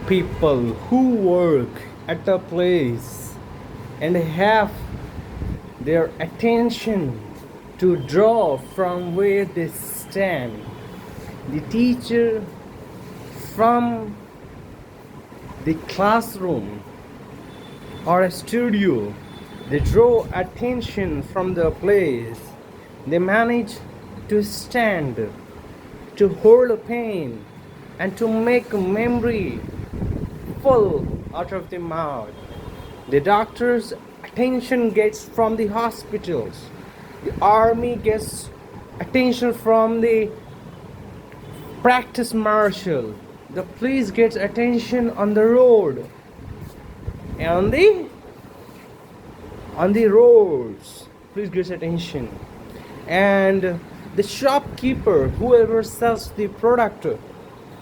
People who work at a place and have their attention to draw from where they stand. The teacher from the classroom or a studio, they draw attention from the place. They manage to stand, to hold a pen, and to make memory full out of the mouth. The doctor's attention gets from the hospitals. The army gets attention from the practice marshal. The police gets attention on the road. And on the roads, police gets attention. And the shopkeeper, whoever sells the product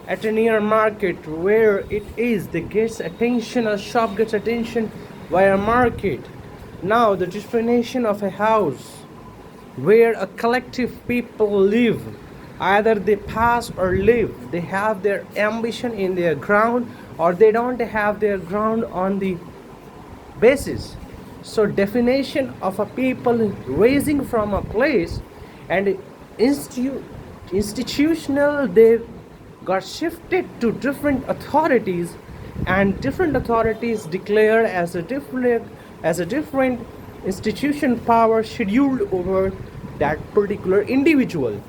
at a near market where it is, they gets attention, a shop gets attention via market. Now the definition of a house where a collective people live, either they pass or live, they have their ambition in their ground or they don't have their ground on the basis. So definition of a people raising from a place and institutional, they got shifted to different authorities, and different authorities declared as a different institution power scheduled over that particular individual.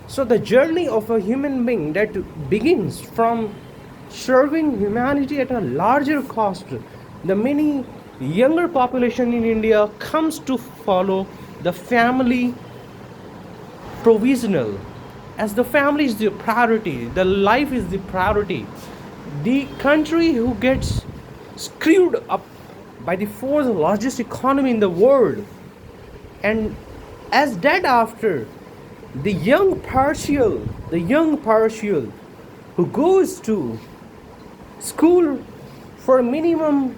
So the journey of a human being that begins from serving humanity at a larger cost, the many younger population in India comes to follow the family provisional, as the family is the priority, the life is the priority. The country who gets screwed up by the fourth largest economy in the world, and as that after the young partial who goes to school for minimum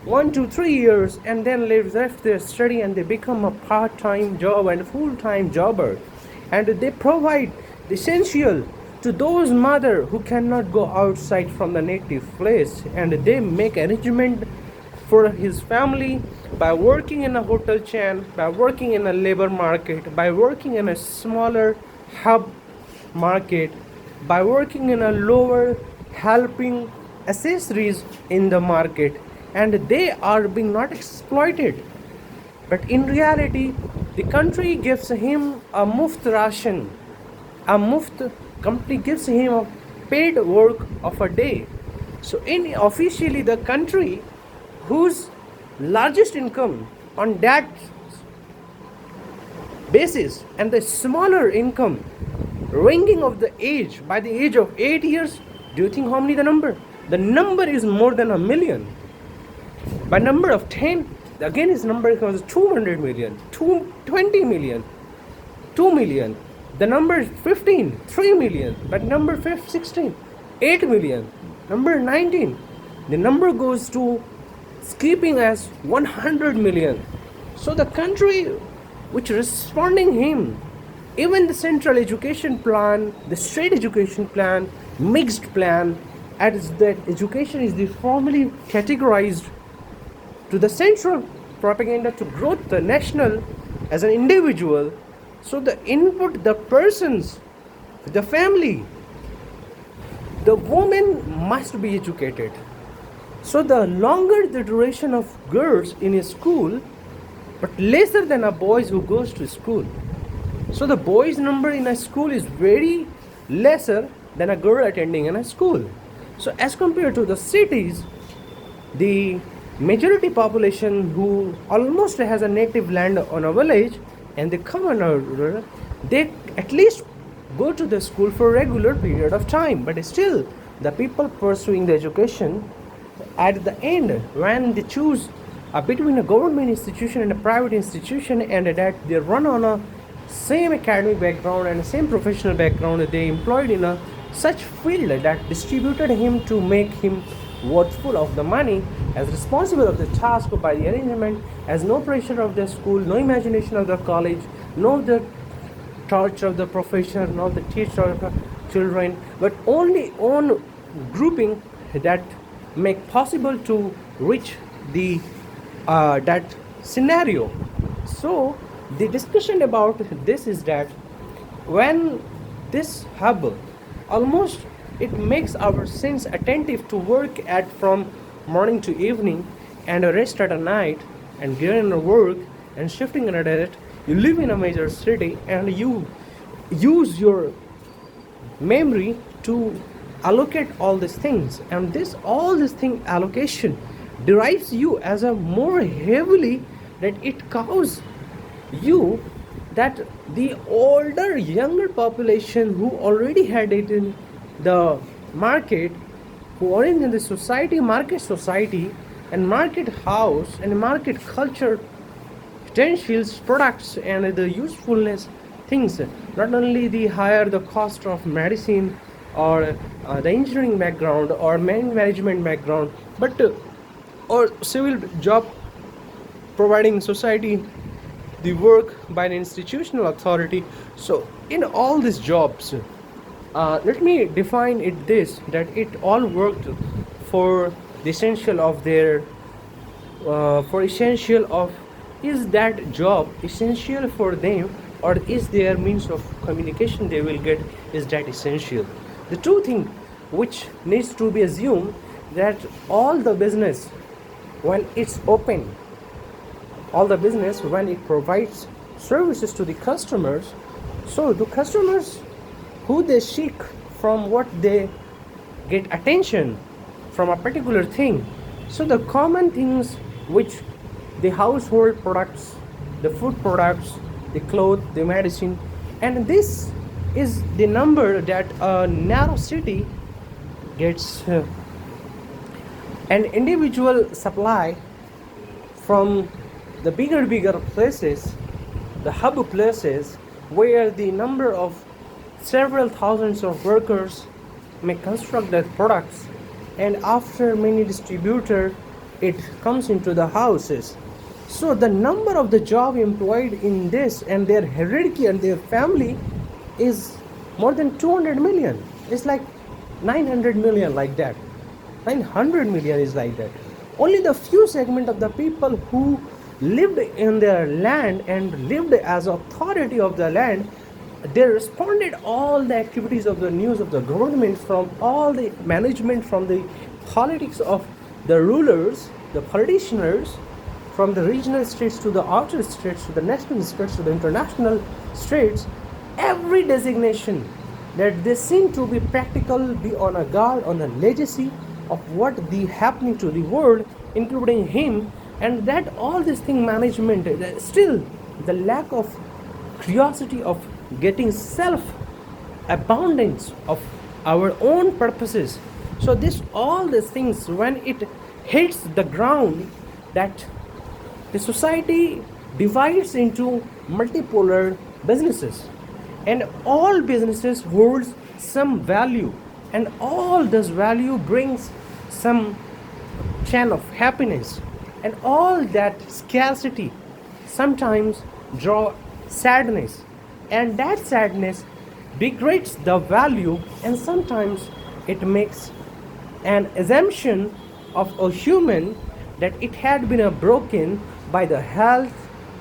1 to 3 years and then left their study and they become a part-time job and a full-time jobber, and they provide the essential to those mother who cannot go outside from the native place, and they make arrangement for his family by working in a hotel chain, by working in a labor market, by working in a smaller hub market, by working in a lower helping accessories in the market, and they are being not exploited. But in reality, the country gives him a muft ration, a muft company gives him a paid work of a day. So in officially the country whose largest income on that basis and the smaller income ranging of the age, by the age of 8 years, do you think how many the number is more than a million. By number of 10, again his number becomes 200 million, 20 million, 2 million. The number is 15, 3 million. But number 16, 8 million. Number 19, the number goes to skipping as 100 million. So the country which responding him, even the central education plan, the state education plan, mixed plan, as that education is the formally categorized to the central propaganda to growth the national as an individual. So the input, the persons, the family, the woman must be educated. So the longer the duration of girls in a school, but lesser than a boys who goes to school. So the boys number in a school is very lesser than a girl attending in a school. So as compared to the cities, the majority population who almost has a native land on a village and they come on a rural, they at least go to the school for a regular period of time. But still, the people pursuing the education at the end, when they choose between a government institution and a private institution, and that they run on a same academic background and same professional background, they employed in a such field that distributed him to make him worthful of the money, as responsible of the task by the arrangement, as no pressure of the school, no imagination of the college, no the torture of the professor, no the teacher of the children, but only on grouping that make possible to reach the that scenario. So the discussion about this is that when this hub almost it makes our sense attentive to work at from morning to evening and a rest at a night and getting a work and shifting in a direct. You live in a major city and you use your memory to allocate all these things, and this all this thing allocation derives you as a more heavily that it causes you that the older younger population who already had it in the market, who are in the society, market society and market house and market culture potentials products and the usefulness things, not only the higher the cost of medicine or the engineering background or management background, but or civil job providing society the work by an institutional authority. So in all these jobs, let me define it this that it all worked for the essential of their for essential of is that job essential for them, or is their means of communication they will get is that essential. The two thing which needs to be assumed that all the business when it's open, all the business when it provides services to the customers, so the customers who they seek from what they get attention from a particular thing. So the common things which the household products, the food products, the clothes, the medicine, and this is the number that a narrow city gets an individual supply from the bigger places, the hub places where the number of several thousands of workers may construct their products, and after many distributor it comes into the houses. So the number of the job employed in this and their hierarchy and their family is more than 200 million. It's like 900 million like that. 900 million is like that. Only the few segment of the people who lived in their land and lived as authority of the land, they responded all the activities of the news of the government, from all the management, from the politics of the rulers, the politicians, from the regional states to the outer states to the national states to the international states, every designation that they seem to be practical, be on a guard on a legacy of what the happening to the world, including him, and that all this thing management, still the lack of curiosity of getting self abundance of our own purposes. So this all these things when it hits the ground, that the society divides into multipolar businesses, and all businesses holds some value, and all this value brings some channel of happiness, and all that scarcity sometimes draw sadness, and that sadness degrades the value, and sometimes it makes an assumption of a human that it had been broken by the health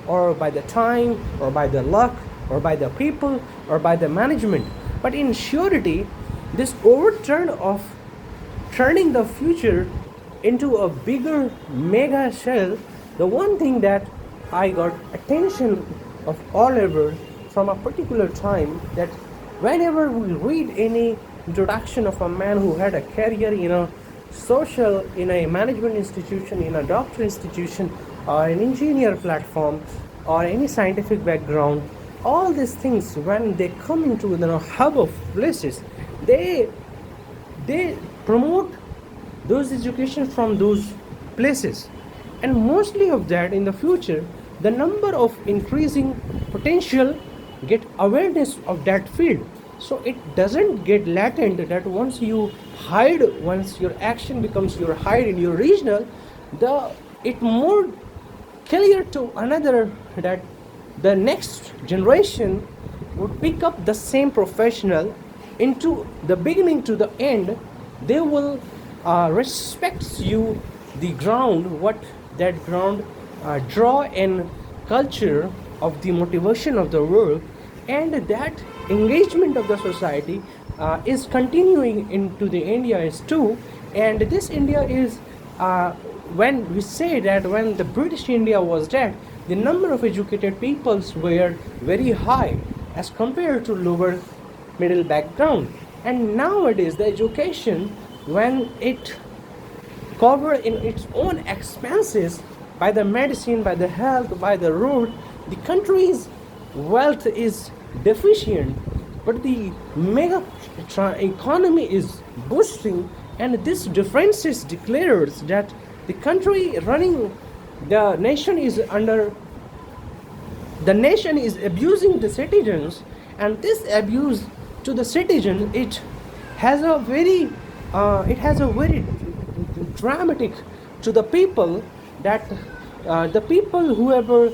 or by the time or by the luck or by the people or by the management. But in surety, this overturn of turning the future into a bigger mega shell, the one thing that I got attention of all ever from a particular time, that whenever we read any introduction of a man who had a career in a social, in a management institution, in a doctor institution, or an engineer platform, or any scientific background, all these things when they come into the hub of places, they promote those education from those places, and mostly of that in the future the number of increasing potential get awareness of that field. So it doesn't get latent that once you hide, once your action becomes your hide in your regional, it more clear to another that the next generation would pick up the same professional into the beginning to the end. They will respects you the ground, what that ground draw and culture of the motivation of the world, and that engagement of the society is continuing into the India is too. And this India is when we say that when the British India was dead, the number of educated peoples were very high as compared to lower middle background. And nowadays the education, when it covered in its own expenses by the medicine, by the health, by the road, the country's wealth is deficient, but the mega economy is boosting, and this differences declares that the country running the nation is under the nation is abusing the citizens, and this abuse to the citizen, it has a very dramatic to the people, that the people whoever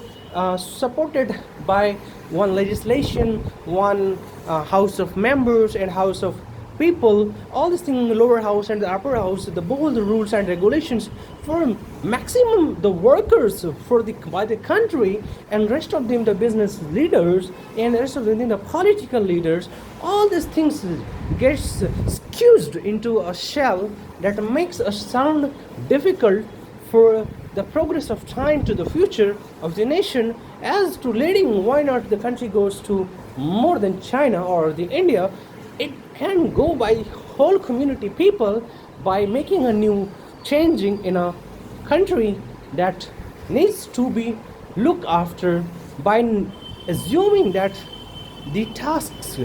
supported by one legislation, one house of members and house of people, all these things, lower house and the upper house, the both the rules and regulations for maximum the workers for the by the country, and rest of them the business leaders, and rest of them the political leaders, all these things gets squeezed into a shell that makes us sound difficult for the progress of time to the future of the nation. As to leading, why not the country goes to more than China or the India, it can go by whole community people by making a new changing in a country that needs to be looked after, by assuming that the tasks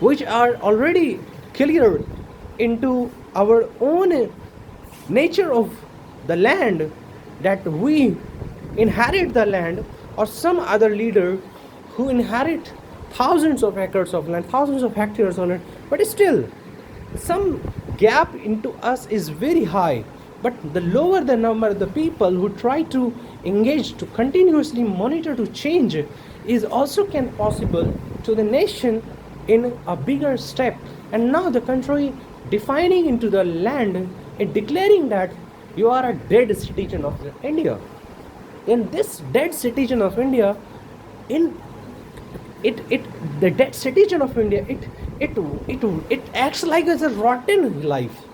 which are already clear into our own nature of the land, that we inherit the land, or some other leader who inherit thousands of acres of land, thousands of hectares on it, but still some gap into us is very high. But the lower the number of the people who try to engage to continuously monitor to change is also can possible to the nation in a bigger step. And now the country defining into the land and declaring that you are a dead citizen of India. In this dead citizen of India, in it the dead citizen of India, it acts like as a rotten life.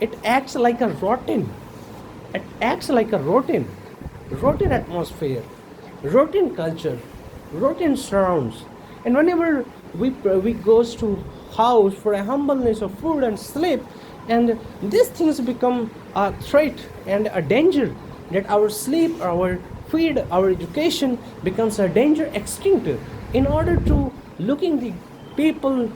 It acts like a rotten. It acts like a rotten atmosphere, rotten culture, rotten surrounds. And whenever we goes to house for a humbleness of food and sleep, and these things become a threat and a danger, that our sleep, our feed, our education becomes a danger extinct. In order to looking the people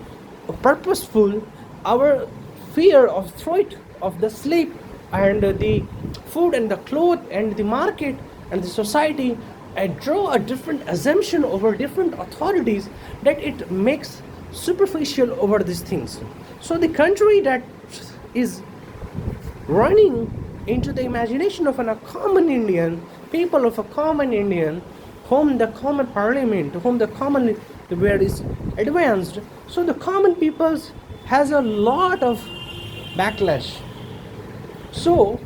purposeful, our fear of threat of the sleep and the food and the cloth and the market and the society, I draw a different assumption over different authorities, that it makes superficial over these things. So the country that is running into the imagination of a common Indian, people of a common Indian, whom the common parliament, whom the common where is advanced, so the common peoples has a lot of backlash. So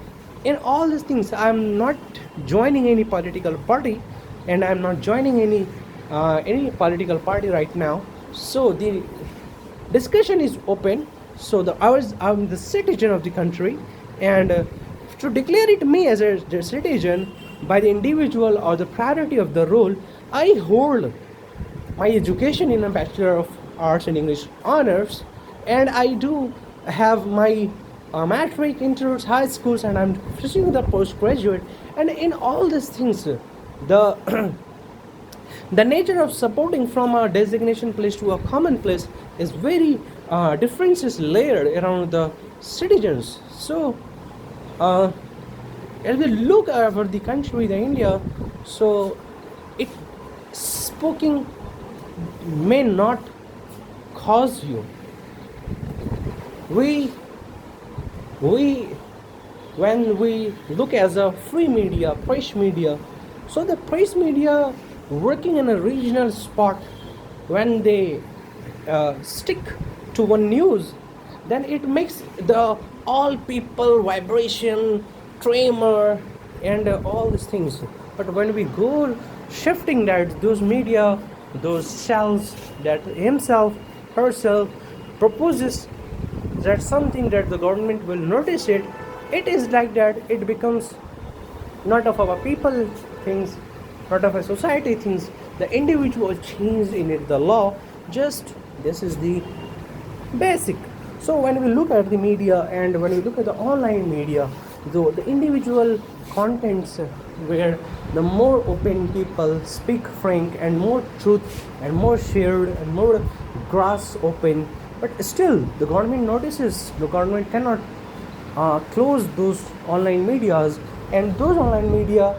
in all these things, I'm not joining any political party, and I'm not joining any political party right now. So the discussion is open. So I'm the citizen of the country, and to declare it me as a citizen by the individual or the priority of the role, I hold my education in a Bachelor of Arts in English honors, and I do have my matric, inters, high schools, and I'm pursuing the postgraduate. And in all these things, the the nature of supporting from a designation place to a common place is very differences layered around the citizens. So as we look over the country, the India, so it speaking may not cause you. We when we look as a free media, press media, so the press media working in a regional spot, when they stick to one news, then it makes the all people vibration, tremor, and all these things. But when we go shifting that those media, those cells that himself, herself proposes that something that the government will notice it, it is like that it becomes not of our people things, not of a society things, the individual change in it, the law, just this is the basic. So when we look at the media and when we look at the online media, though the individual contents where the more open people speak frank and more truth and more shared and more grass open, but still the government notices, the government cannot close those online medias, and those online media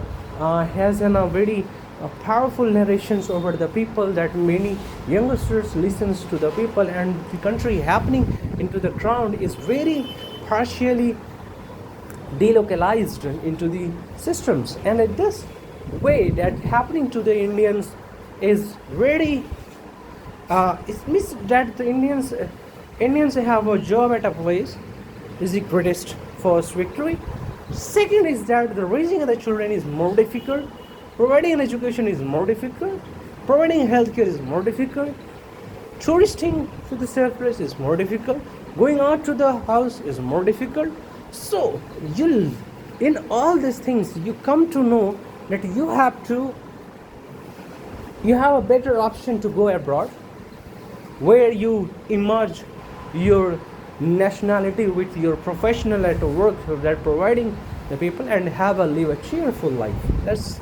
has a very powerful narrations over the people that many youngsters listens to the people, and the country happening into the ground is very partially delocalized into the systems, and this way that happening to the Indians is very it means that the Indians have a job at a place is the greatest first victory. Second is that the raising of the children is more difficult, providing an education is more difficult, providing healthcare is more difficult, touristing to the safe place is more difficult, going out to the house is more difficult. So you, in all these things, you come to know that you have a better option to go abroad, where you emerge your nationality with your professional at work that providing the people and have a live a cheerful life. That's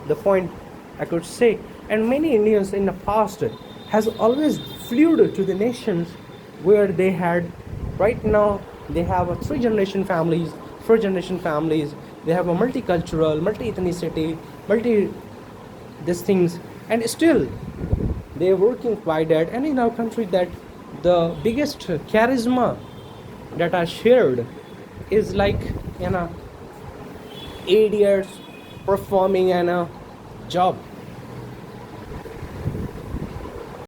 the point I could say. And many Indians in the past has always flew to the nations where they had, right now they have a 3 generation families, 4 generation families, they have a multicultural, multi-ethnicity, multi these things, and still they're working by that. And in our country that the biggest charisma that are shared is like 8 years performing in a job